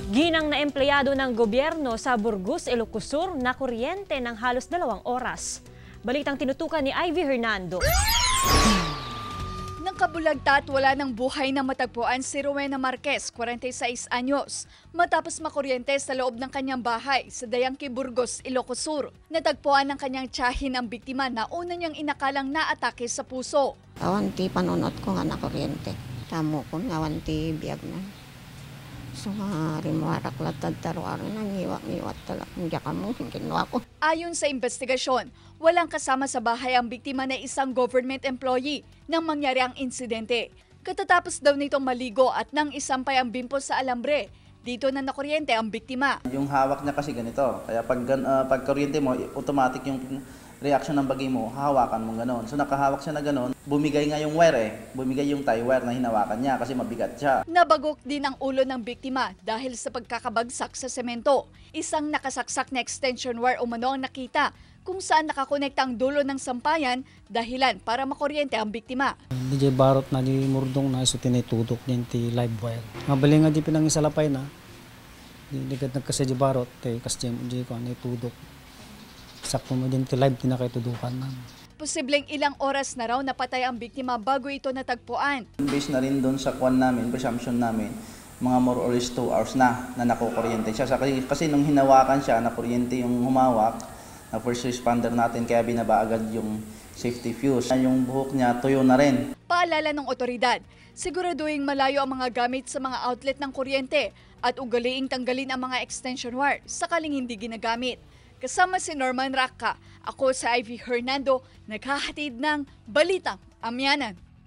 Ginang na empleyado ng gobyerno sa Burgos, Ilocos Sur na kuryente ng halos 2 oras. Balitang tinutukan ni Ivy Hernando. Nang kabulagta at wala ng buhay na matagpuan si Rowena Marquez, 46 anyos, matapos makuryente sa loob ng kanyang bahay sa Dayangki, Burgos, Ilocos Sur. Natagpuan ng kanyang tiyahin ang biktima na una niyang inakalang naatake sa puso. Awanti panunot ko nga na kuryente. Tamo ko nga awanti biyag na. So nga rimuarak latad taruari na ngiwak talak. Hindi ka mo, kinuha ko. Ayon sa investigasyon, walang kasama sa bahay ang biktima na isang government employee nang mangyari ang insidente. Katatapos daw nitong maligo at nang isampay ang bimpo sa alambre, dito na nakuryente ang biktima. Yung hawak niya kasi ganito, kaya pag kuryente mo, automatic yung reaction ng bagay mo, hahawakan mo gano'n. So nakahawak siya na gano'n, bumigay nga yung wire bumigay yung tie wire na hinawakan niya kasi mabigat siya. Nabagok din ang ulo ng biktima dahil sa pagkakabagsak sa semento. Isang nakasaksak na extension wire umano ang nakita kung saan nakakonekta ang dulo ng sampayan, dahilan para makuryente ang biktima. DJ Barot na di murdong na iso tinitudok din ti live wire. Mabali nga di pinangisalapay na. Di ligat nagkasi di Barot, kasi di ko itudok. Sakto mo din ti live tinakitudukan na. Posibleng ilang oras na raw napatay ang biktima bago ito natagpuan. Based na rin doon sa kwan namin, presumption namin, mga more or less 2 hours na nakukuryente siya. Kasi nung hinawakan siya, nakuryente yung humawak, na first responder natin, kaya binaba agad yung safety fuse. Yung buhok niya, tuyo na rin. Paalala ng otoridad, siguraduhin malayo ang mga gamit sa mga outlet ng kuryente at ugaliing tanggalin ang mga extension wire sakaling hindi ginagamit. Kasama si Norman Racca, ako sa Ivy Hernando, naghahatid ng Balitang Amyanan.